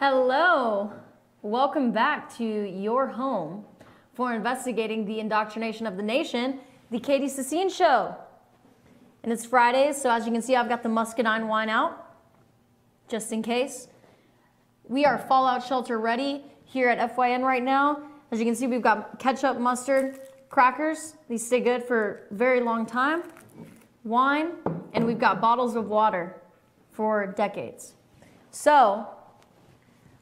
Hello, welcome back to your home for investigating the indoctrination of the nation, the Katie Sassine Show. And it's Fridays, so as you can see, I've got the muscadine wine out, just in case. We are fallout shelter ready here at FYN right now. As you can see, we've got ketchup, mustard, crackers. These stay good for a very long time. Wine, and we've got bottles of water for decades. So,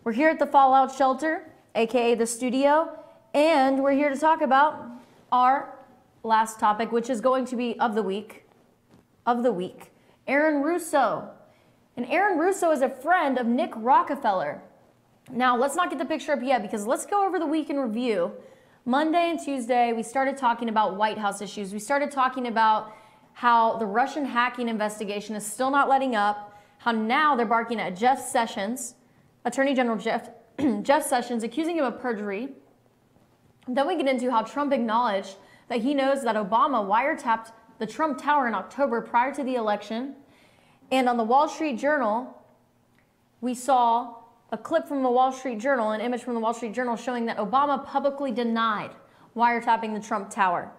we're here at the Fallout Shelter, aka the studio, and we're here to talk about our last topic, which is going to be of the week, Aaron Russo. And Aaron Russo is a friend of Nick Rockefeller. Now, let's not get the picture up yet because let's go over the week in review. Monday and Tuesday, we started talking about White House issues. We started talking about how the Russian hacking investigation is still not letting up, how now they're barking at Jeff Sessions, Attorney General Jeff Sessions, accusing him of perjury. Then we get into how Trump acknowledged that he knows that Obama wiretapped the Trump Tower in October prior to the election. And on the Wall Street Journal, we saw a clip from the Wall Street Journal, an image from the Wall Street Journal showing that Obama publicly denied wiretapping the Trump Tower.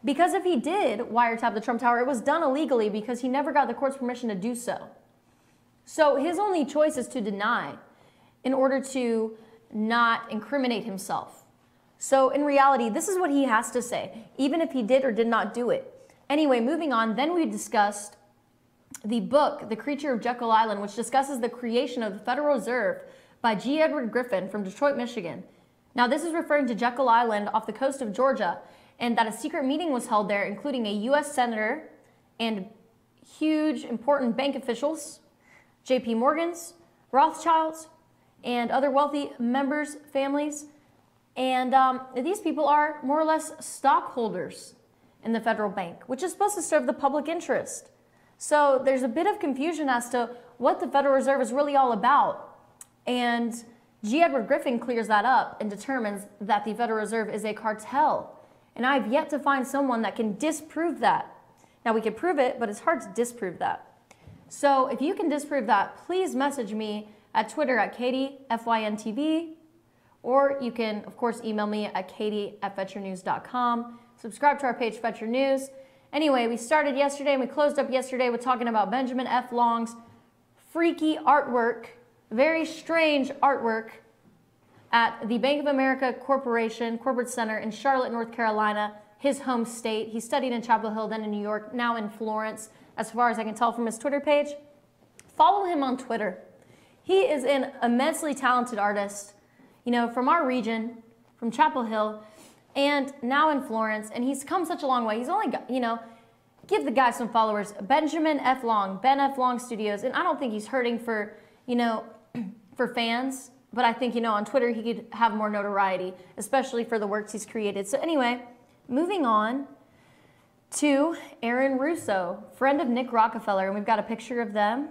Because if he did wiretap the Trump Tower, it was done illegally because he never got the court's permission to do so. So his only choice is to deny in order to not incriminate himself. So in reality, this is what he has to say, even if he did or did not do it. Anyway, moving on, then we discussed the book, The Creature of Jekyll Island, which discusses the creation of the Federal Reserve by G. Edward Griffin from Detroit, Michigan. Now, this is referring to Jekyll Island off the coast of Georgia, and that a secret meeting was held there, including a U.S. senator and huge, important bank officials, J.P. Morgan's, Rothschilds, and other wealthy members' families. And these people are more or less stockholders in the federal bank, which is supposed to serve the public interest. So there's a bit of confusion as to what the Federal Reserve is really all about. And G. Edward Griffin clears that up and determines that the Federal Reserve is a cartel. And I've yet to find someone that can disprove that. Now, we can prove it, but it's hard to disprove that. So if you can disprove that, please message me at Twitter at KatieFYNTV, or you can, of course, email me at katie@fetchernews.com. Subscribe to our page, Fetcher News. Anyway, we started yesterday and we closed up yesterday with talking about Benjamin F. Long's freaky artwork, very strange artwork at the Bank of America Corporation Corporate Center in Charlotte, North Carolina, his home state. He studied in Chapel Hill, then in New York, now in Florence, as far as I can tell from his Twitter page. Follow him on Twitter. He is an immensely talented artist, you know, from our region, from Chapel Hill, and now in Florence, and he's come such a long way. He's only got, you know, give the guy some followers. Benjamin F. Long, Ben F. Long Studios, and I don't think he's hurting for, you know, for fans, but I think, you know, on Twitter he could have more notoriety, especially for the works he's created. So anyway, moving on to Aaron Russo, friend of Nick Rockefeller, and we've got a picture of them.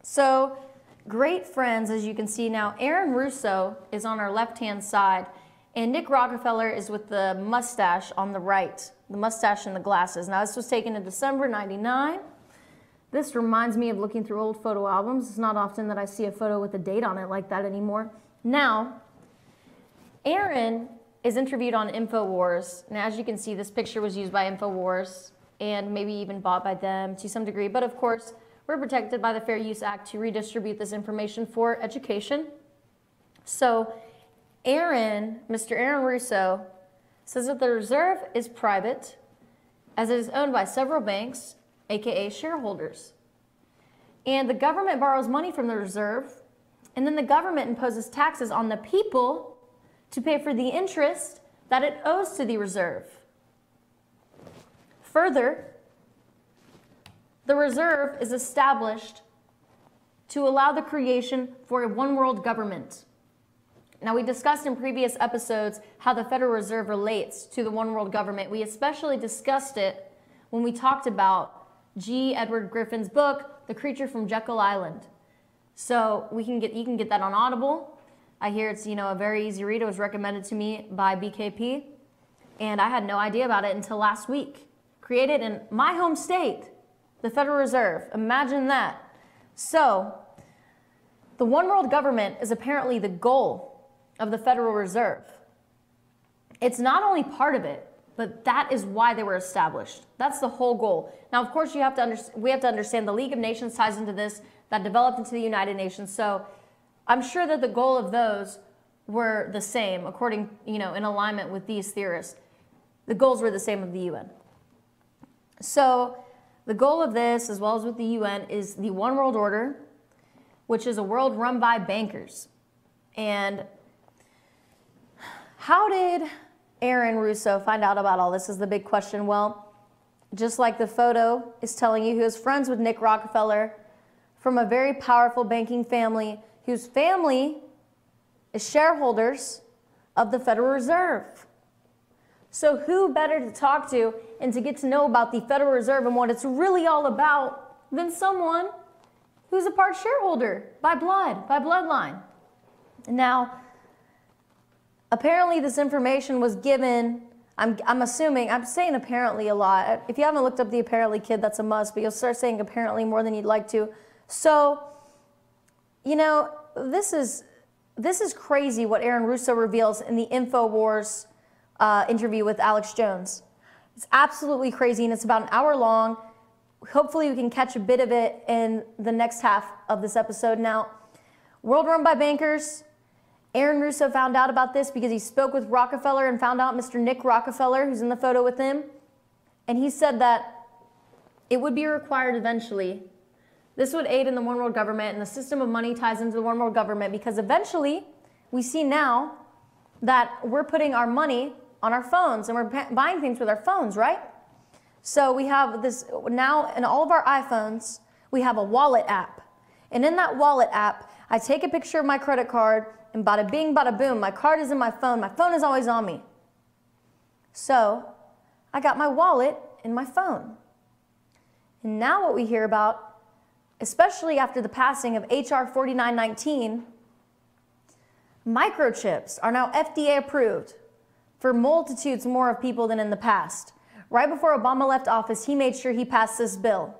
So, great friends, as you can see now. Aaron Russo is on our left-hand side, and Nick Rockefeller is with the mustache on the right, the mustache and the glasses. Now, this was taken in December '99. This reminds me of looking through old photo albums. It's not often that I see a photo with a date on it like that anymore. Now, Aaron is interviewed on InfoWars, and as you can see, this picture was used by InfoWars and maybe even bought by them to some degree, but of course, we're protected by the Fair Use Act to redistribute this information for education. So Mr. Aaron Russo says that the reserve is private as it is owned by several banks, aka shareholders. And the government borrows money from the reserve, and then the government imposes taxes on the people to pay for the interest that it owes to the reserve. Further, the reserve is established to allow the creation for a one-world government. Now, we discussed in previous episodes how the Federal Reserve relates to the one-world government. We especially discussed it when we talked about G. Edward Griffin's book, The Creature from Jekyll Island. So you can get that on Audible. I hear it's, you know, a very easy read. It was recommended to me by BKP, and I had no idea about it until last week. Created in my home state, the Federal Reserve. Imagine that. So the one world government is apparently the goal of the Federal Reserve. It's not only part of it, but that is why they were established. That's the whole goal. Now, of course, we have to understand the League of Nations ties into this, that developed into the United Nations. So I'm sure that the goal of those were the same, according, in alignment with these theorists. The goals were the same of the UN. So the goal of this, as well as with the UN, is the one world order, which is a world run by bankers. And how did Aaron Russo find out about all this is the big question. Well, just like the photo is telling you, he was friends with Nick Rockefeller from a very powerful banking family whose family is shareholders of the Federal Reserve. So who better to talk to and to get to know about the Federal Reserve and what it's really all about than someone who's a part shareholder by blood, by bloodline. Now, apparently this information was given, I'm assuming, I'm saying apparently a lot. If you haven't looked up the apparently kid, that's a must, but you'll start saying apparently more than you'd like to. So, this is crazy what Aaron Russo reveals in the InfoWars interview with Alex Jones. It's absolutely crazy, and it's about an hour long. Hopefully we can catch a bit of it in the next half of this episode. Now, world run by bankers. Aaron Russo found out about this because he spoke with Rockefeller and found out Mr. Nick Rockefeller, who's in the photo with him, and he said that it would be required eventually. This would aid in the one world government, and the system of money ties into the one world government because eventually we see now that we're putting our money on our phones and we're buying things with our phones, right? So we have this now in all of our iPhones, we have a wallet app. And in that wallet app, I take a picture of my credit card and bada bing, bada boom, my card is in my phone. My phone is always on me. So I got my wallet in my phone. And now what we hear about, especially after the passing of HR 4919, microchips are now FDA approved for multitudes more of people than in the past. Right before Obama left office, he made sure he passed this bill.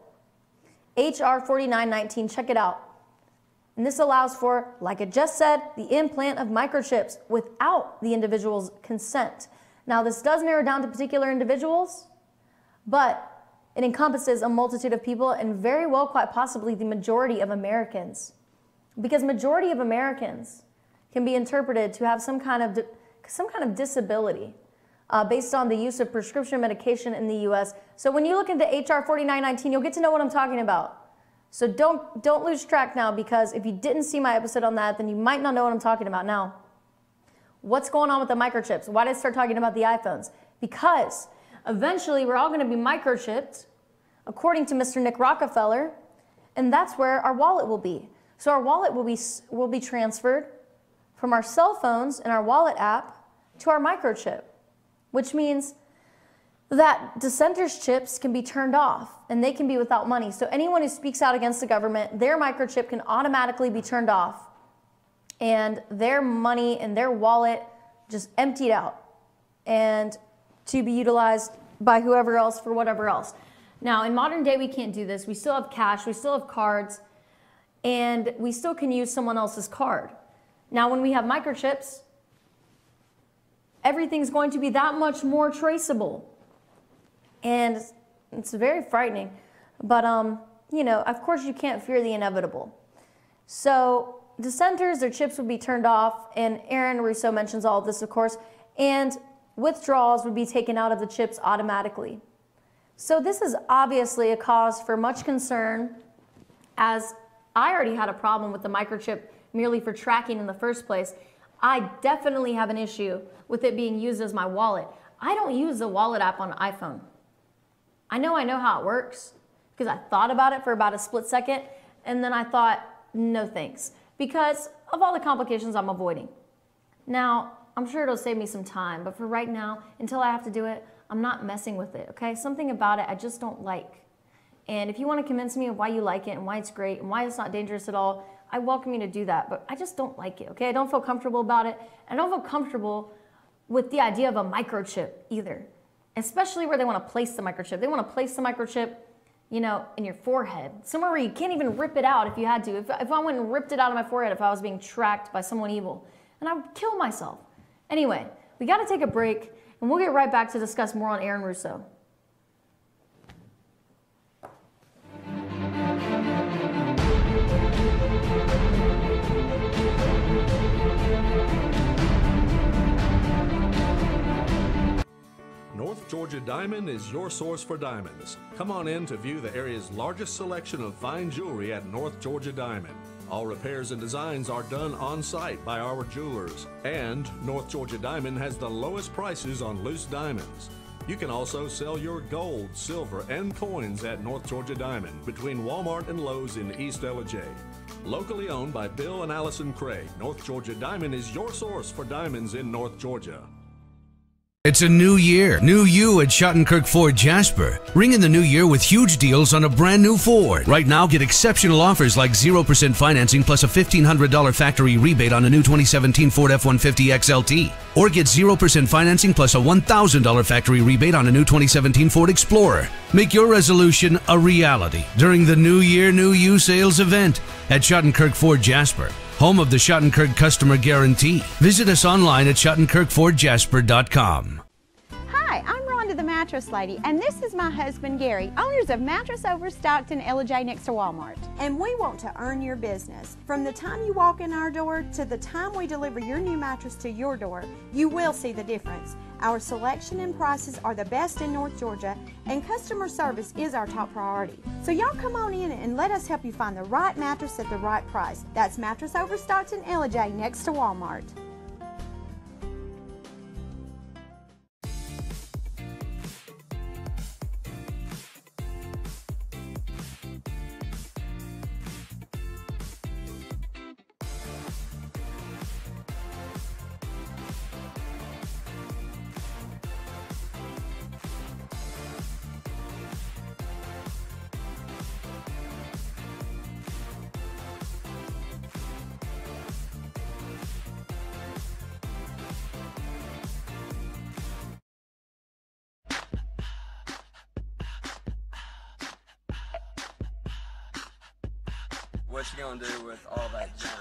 HR 4919, check it out. And this allows for, like it just said, the implant of microchips without the individual's consent. Now, this does narrow down to particular individuals, but it encompasses a multitude of people and very well, quite possibly, the majority of Americans. Because majority of Americans can be interpreted to have some kind of disability based on the use of prescription medication in the U.S. So when you look into HR 4919, you'll get to know what I'm talking about. So don't lose track now, because if you didn't see my episode on that, then you might not know what I'm talking about now. What's going on with the microchips? Why did I start talking about the iPhones? Because eventually we're all going to be microchipped, according to Mr. Nick Rockefeller, and that's where our wallet will be. So our wallet will be transferred from our cell phones and our wallet app to our microchip, which means that dissenters' chips can be turned off and they can be without money. So anyone who speaks out against the government, their microchip can automatically be turned off and their money and their wallet just emptied out and to be utilized by whoever else for whatever else. Now, in modern day, we can't do this. We still have cash, we still have cards, and we still can use someone else's card. Now, when we have microchips, everything's going to be that much more traceable. And it's very frightening. But, of course you can't fear the inevitable. So dissenters, their chips would be turned off, and Aaron Russo mentions all of this, of course, and withdrawals would be taken out of the chips automatically. So this is obviously a cause for much concern, as I already had a problem with the microchip merely for tracking in the first place. I definitely have an issue with it being used as my wallet. I don't use the wallet app on iPhone. I know how it works because I thought about it for about a split second, and then I thought, no thanks, because of all the complications I'm avoiding. Now, I'm sure it'll save me some time, but for right now, until I have to do it, I'm not messing with it, okay? Something about it I just don't like. And if you want to convince me of why you like it and why it's great and why it's not dangerous at all, I welcome you to do that, but I just don't like it, okay? I don't feel comfortable about it. I don't feel comfortable with the idea of a microchip either, especially where they want to place the microchip. They want to place the microchip you know, in your forehead, somewhere where you can't even rip it out if you had to. If I went and ripped it out of my forehead, if I was being tracked by someone evil, and I would kill myself. Anyway, we got to take a break, and we'll get right back to discuss more on Aaron Russo. North Georgia Diamond is your source for diamonds. Come on in to view the area's largest selection of fine jewelry at North Georgia Diamond. All repairs and designs are done on site by our jewelers. And North Georgia Diamond has the lowest prices on loose diamonds. You can also sell your gold, silver, and coins at North Georgia Diamond between Walmart and Lowe's in East Ellijay. Locally owned by Bill and Allison Craig, North Georgia Diamond is your source for diamonds in North Georgia. It's a new year. New you at Schottenkirk Ford Jasper. Ring in the new year with huge deals on a brand new Ford. Right now, get exceptional offers like 0% financing plus a $1,500 factory rebate on a new 2017 Ford F-150 XLT. Or get 0% financing plus a $1,000 factory rebate on a new 2017 Ford Explorer. Make your resolution a reality during the New Year, New You sales event at Schottenkirk Ford Jasper, home of the Schottenkirk Customer Guarantee. Visit us online at SchottenkirkFordJasper.com. Hi, I'm Rhonda the Mattress Lady, and this is my husband Gary, owners of Mattress Overstocked in Ellijay next to Walmart. And we want to earn your business. From the time you walk in our door to the time we deliver your new mattress to your door, you will see the difference. Our selection and prices are the best in North Georgia, and customer service is our top priority. So y'all come on in and let us help you find the right mattress at the right price. That's Mattress Overstocked in Ellijay next to Walmart. What you gonna do with all that junk?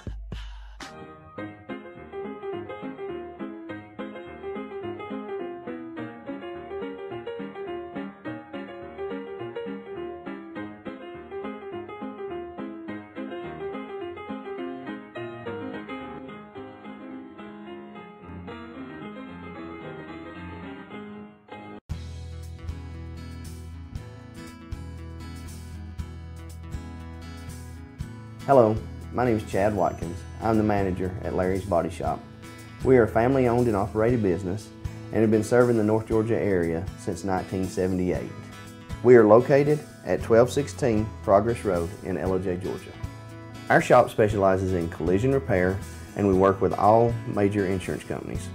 Hello, my name is Chad Watkins. I'm the manager at Larry's Body Shop. We are a family-owned and operated business and have been serving the North Georgia area since 1978. We are located at 1216 Progress Road in Ellijay, Georgia. Our shop specializes in collision repair, and we work with all major insurance companies.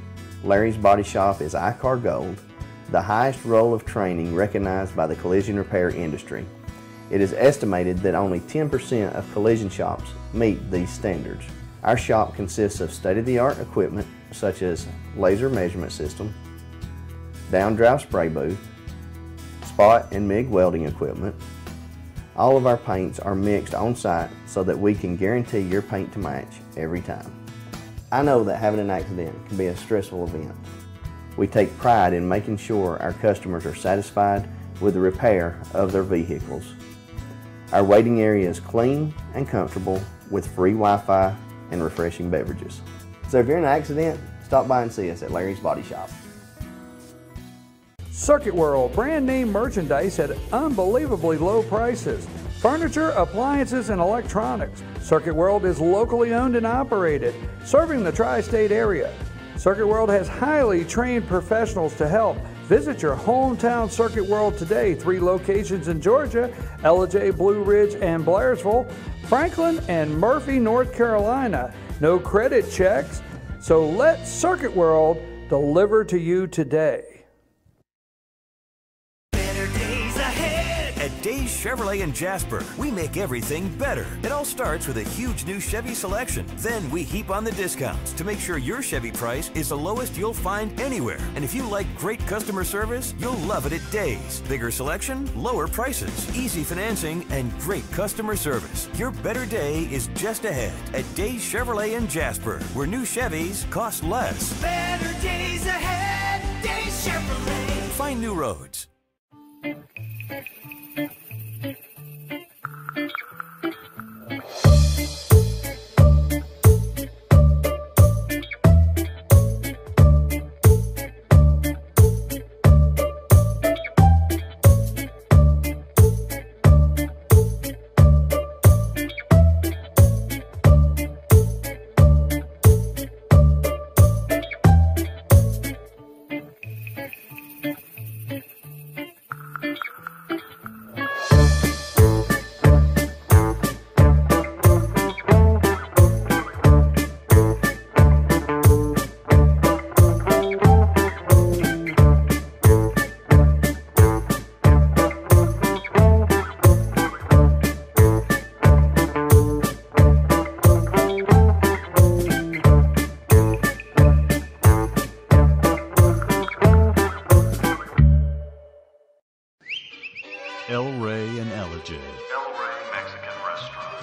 Larry's Body Shop is ICAR Gold, the highest role of training recognized by the collision repair industry. It is estimated that only 10% of collision shops meet these standards. Our shop consists of state-of-the-art equipment such as laser measurement system, down-drive spray booth, spot and MIG welding equipment. All of our paints are mixed on site so that we can guarantee your paint to match every time. I know that having an accident can be a stressful event. We take pride in making sure our customers are satisfied with the repair of their vehicles. Our waiting area is clean and comfortable with free Wi-Fi and refreshing beverages. So if you're in an accident, stop by and see us at Larry's Body Shop. Circuit World, brand name merchandise at unbelievably low prices. Furniture, appliances, and electronics. Circuit World is locally owned and operated, serving the tri-state area. Circuit World has highly trained professionals to help. Visit your hometown Circuit World today. 3 locations in Georgia: Ellijay, Blue Ridge, and Blairsville, Franklin, and Murphy, North Carolina. No credit checks, so let Circuit World deliver to you today. Better days ahead at Days Chevrolet in Jasper. We make everything better. It all starts with a huge new Chevy selection. Then we heap on the discounts to make sure your Chevy price is the lowest you'll find anywhere. And if you like great customer service, you'll love it at Days. Bigger selection, lower prices, easy financing, and great customer service. Your better day is just ahead at Days Chevrolet in Jasper, where new Chevys cost less. Better days ahead, Days Chevrolet. Find new roads.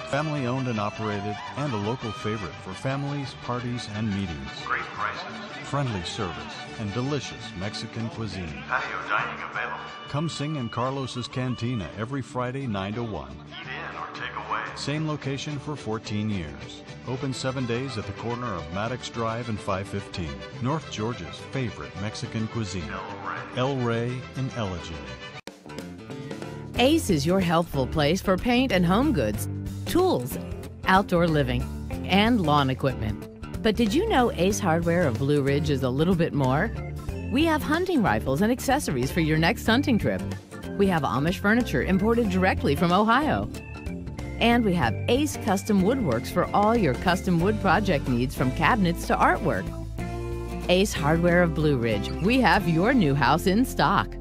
Family owned and operated and a local favorite for families, parties, and meetings. Great prices, friendly service, and delicious Mexican cuisine. Patio dining available. Come sing in Carlos's Cantina every Friday 9 to 1. Eat in or take away. Same location for 14 years. Open 7 days at the corner of Maddox Drive and 515. North Georgia's favorite Mexican cuisine. El Rey in Ellijay. Ace is your helpful place for paint and home goods, tools, outdoor living, and lawn equipment. But did you know Ace Hardware of Blue Ridge is a little bit more? We have hunting rifles and accessories for your next hunting trip. We have Amish furniture imported directly from Ohio. And we have Ace Custom Woodworks for all your custom wood project needs, from cabinets to artwork. Ace Hardware of Blue Ridge, we have your new house in stock.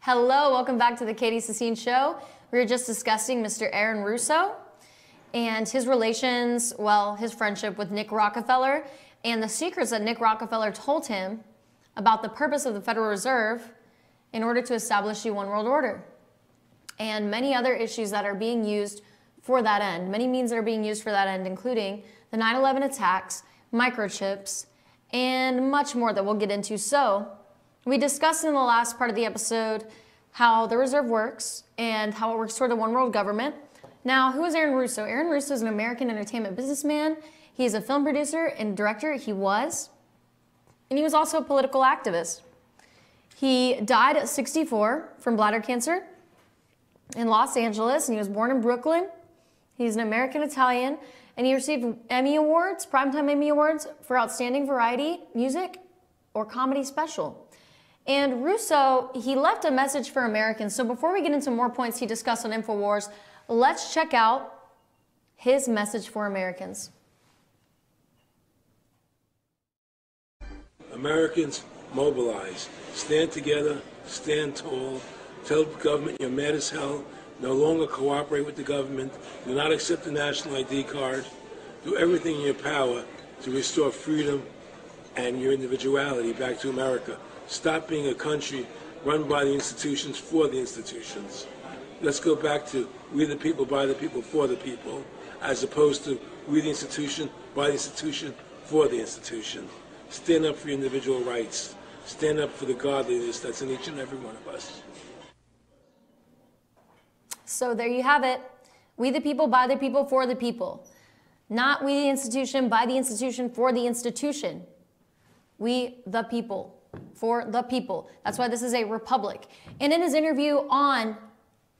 Hello, welcome back to the Katie Sassine Show. We were just discussing Mr. Aaron Russo and his relations, well, his friendship with Nick Rockefeller and the secrets that Nick Rockefeller told him about the purpose of the Federal Reserve in order to establish the one world order, and many other issues that are being used for that end, many means that are being used for that end, including the 9/11 attacks, microchips, and much more that we'll get into. So, we discussed in the last part of the episode how the reserve works and how it works toward the one world government. Now, who is Aaron Russo? Aaron Russo is an American entertainment businessman. He is a film producer and director. And he was also a political activist. He died at 64 from bladder cancer in Los Angeles, and he was born in Brooklyn. He's an American Italian, and he received Emmy Awards, Primetime Emmy Awards, for Outstanding Variety, Music, or Comedy Special. And Russo, he left a message for Americans. So before we get into more points he discussed on InfoWars, let's check out his message for Americans. Americans, mobilize. Stand together, stand tall. Tell the government you're mad as hell. No longer cooperate with the government. Do not accept the national ID card. Do everything in your power to restore freedom and your individuality back to America. Stop being a country run by the institutions for the institutions. Let's go back to we the people, by the people, for the people, as opposed to we the institution, by the institution, for the institution. Stand up for your individual rights. Stand up for the godliness that's in each and every one of us. So there you have it. We the people, by the people, for the people. Not we the institution, by the institution, for the institution. We the people. For the people. That's why this is a republic. And in his interview on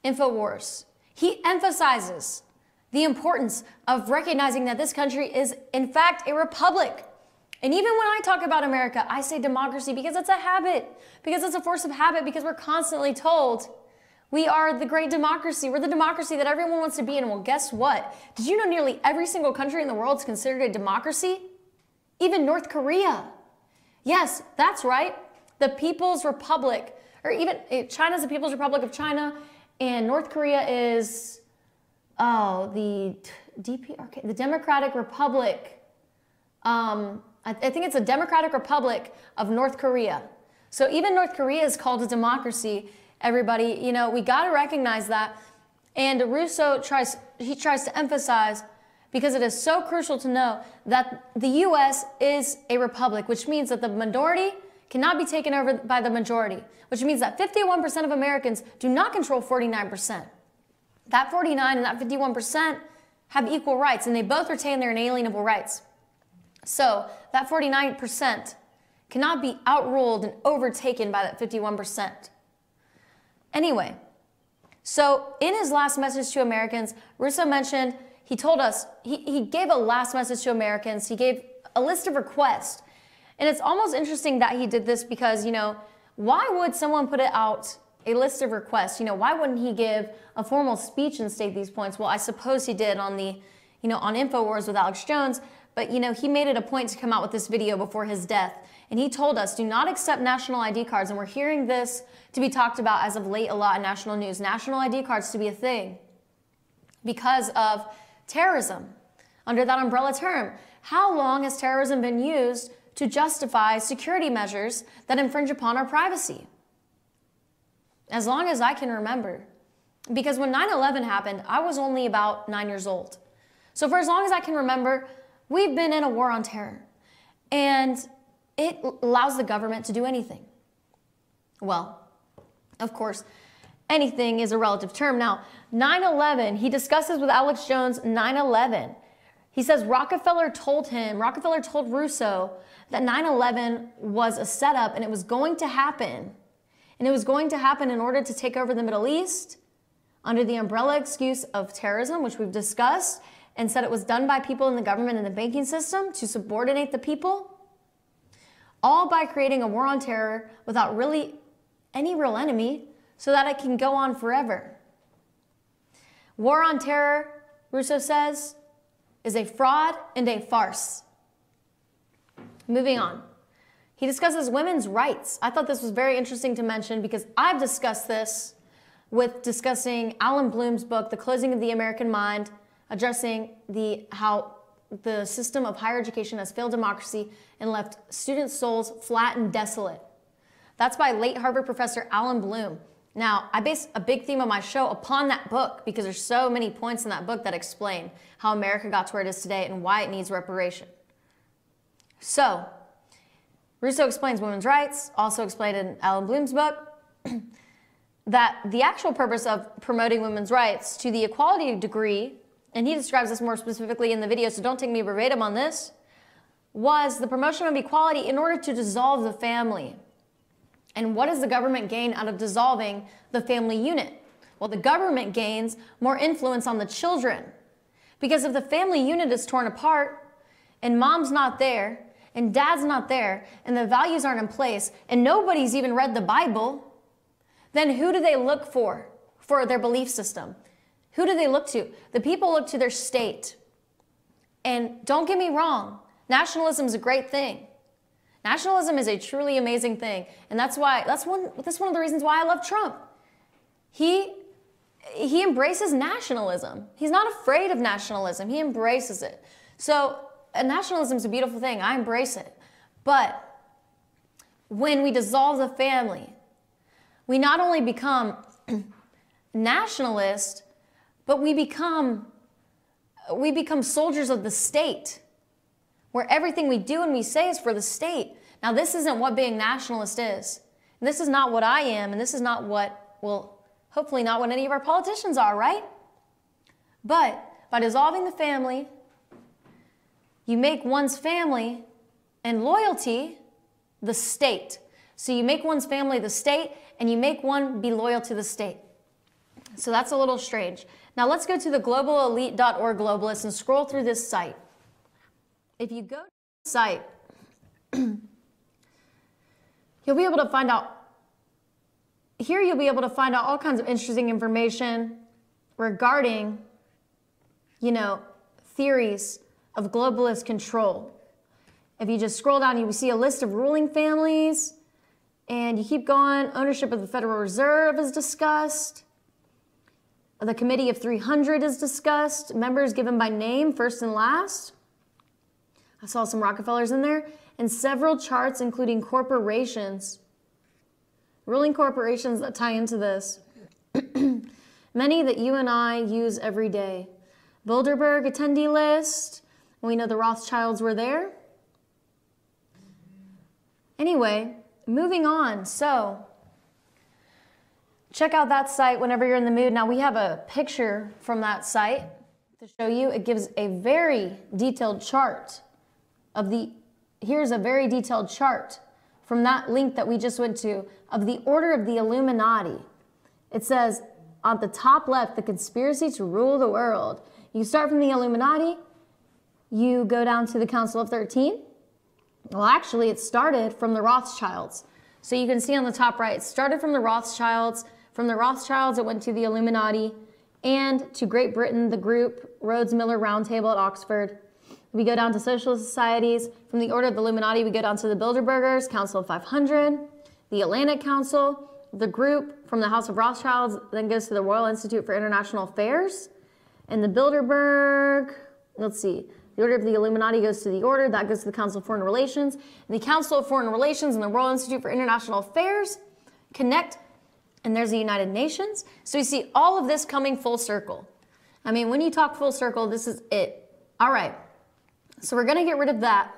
InfoWars, he emphasizes the importance of recognizing that this country is, in fact, a republic. And even when I talk about America, I say democracy because it's a habit, because it's a force of habit, because we're constantly told we are the great democracy. We're the democracy that everyone wants to be in. Well, guess what? Did you know nearly every single country in the world is considered a democracy? Even North Korea. Yes, that's right. The People's Republic, or even China's the People's Republic of China, and North Korea is, the Democratic Republic. I think it's a Democratic Republic of North Korea. So even North Korea is called a democracy. Everybody, you know, we got to recognize that. And Russo tries to emphasize, because it is so crucial to know that the U.S. is a republic, which means that the minority cannot be taken over by the majority, which means that 51% of Americans do not control 49%. That 49 and that 51% have equal rights, and they both retain their inalienable rights. So that 49% cannot be outruled and overtaken by that 51%. Anyway, so in his last message to Americans, Russo mentioned, he told us, he gave a last message to Americans. He gave a list of requests. And it's almost interesting that he did this because, you know, why would someone put it out, a list of requests? You know, why wouldn't he give a formal speech and state these points? Well, I suppose he did on the, you know, on InfoWars with Alex Jones. But, you know, he made it a point to come out with this video before his death. And he told us, do not accept national ID cards. And we're hearing this to be talked about as of late a lot in national news. National ID cards to be a thing because of terrorism. Under that umbrella term, how long has terrorism been used to justify security measures that infringe upon our privacy? As long as I can remember. Because when 9/11 happened, I was only about 9 years old. So for as long as I can remember, we've been in a war on terror, and it allows the government to do anything. Well, of course, anything is a relative term. Now, 9/11, he discusses with Alex Jones 9/11. He says Rockefeller told Russo that 9/11 was a setup and it was going to happen. And it was going to happen in order to take over the Middle East under the umbrella excuse of terrorism, which we've discussed, and said it was done by people in the government and the banking system to subordinate the people, all by creating a war on terror without really any real enemy so that it can go on forever. War on terror, Russo says, is a fraud and a farce. Moving on. He discusses women's rights. I thought this was very interesting to mention because I've discussed this with discussing Alan Bloom's book, The Closing of the American Mind, addressing how the system of higher education has failed democracy and left students' souls flat and desolate. That's by late Harvard professor Alan Bloom. Now, I base a big theme of my show upon that book because there's so many points in that book that explain how America got to where it is today and why it needs reparation. So, Russo explains women's rights, also explained in Alan Bloom's book, that the actual purpose of promoting women's rights to the equality degree, and he describes this more specifically in the video, so don't take me verbatim on this, was the promotion of equality in order to dissolve the family. And what does the government gain out of dissolving the family unit? Well, the government gains more influence on the children. Because if the family unit is torn apart, and mom's not there, and dad's not there, and the values aren't in place, and nobody's even read the Bible, then who do they look for their belief system? Who do they look to? The people look to their state. And don't get me wrong, nationalism is a great thing. Nationalism is a truly amazing thing. And that's one of the reasons why I love Trump. He embraces nationalism. He's not afraid of nationalism. He embraces it. So nationalism is a beautiful thing. I embrace it. But when we dissolve the family, we not only become nationalist, but we become soldiers of the state, where everything we do and we say is for the state. Now, this isn't what being nationalist is. And this is not what I am, and this is not what, well, hopefully not what any of our politicians are, right? But by dissolving the family, you make one's family and loyalty the state. So you make one's family the state, and you make one be loyal to the state. So that's a little strange. Now let's go to the globalelite.org globalists and scroll through this site. If you go to the site, You'll be able to find out, here you'll be able to find out all kinds of interesting information regarding, theories of globalist control. If you just scroll down, you will see a list of ruling families, and you keep going. Ownership of the Federal Reserve is discussed. The Committee of 300 is discussed. Members given by name, first and last. I saw some Rockefellers in there. And several charts including corporations. Ruling corporations that tie into this. Many that you and I use every day. Bilderberg attendee list. We know the Rothschilds were there. Anyway, moving on. So, check out that site whenever you're in the mood. Now, we have a picture from that site to show you. It gives a very detailed chart of here's a very detailed chart from that link that we just went to of the order of the Illuminati. It says on the top left, the conspiracy to rule the world. You start from the Illuminati, you go down to the Council of 13. Well, actually, it started from the Rothschilds. So you can see on the top right, it started from the Rothschilds. From the Rothschilds, it went to the Illuminati and to Great Britain, the group Rhodes Miller Roundtable at Oxford. We go down to socialist societies. From the order of the Illuminati, we go down to the Bilderbergers, Council of 500, the Atlantic Council, the group from the House of Rothschilds, then goes to the Royal Institute for International Affairs. And the Bilderberg, let's see, the order of the Illuminati goes to the order, that goes to the Council of Foreign Relations. And the Council of Foreign Relations and the Royal Institute for International Affairs connect, and there's the United Nations. So you see all of this coming full circle. I mean, when you talk full circle, this is it. All right, so we're gonna get rid of that.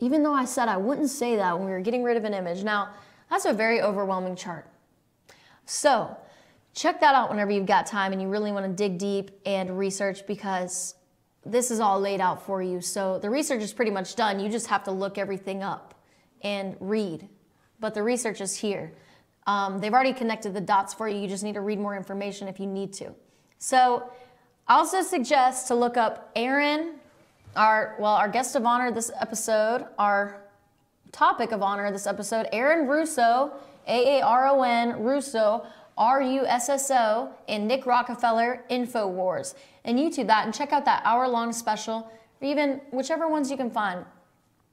Even though I said I wouldn't say that when we were getting rid of an image. Now, that's a very overwhelming chart. So, check that out whenever you've got time and you really want to dig deep and research, because this is all laid out for you. So the research is pretty much done. You just have to look everything up and read. But the research is here. They've already connected the dots for you. You just need to read more information if you need to. So I also suggest to look up Aaron, our guest of honor this episode, our topic of honor this episode, Aaron Russo, A-A-R-O-N, Russo, R-U-S-S-O, and Nick Rockefeller, InfoWars. And YouTube that and check out that hour-long special, or even whichever ones you can find.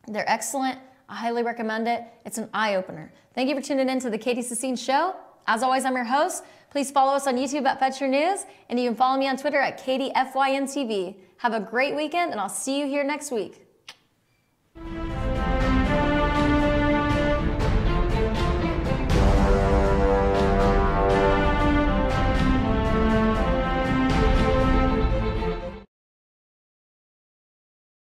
They're excellent. I highly recommend it. It's an eye-opener. Thank you for tuning in to the Katie Sassine Show. As always, I'm your host. Please follow us on YouTube at Fetch Your News, and you can follow me on Twitter at KatieFYNTV. Have a great weekend, and I'll see you here next week.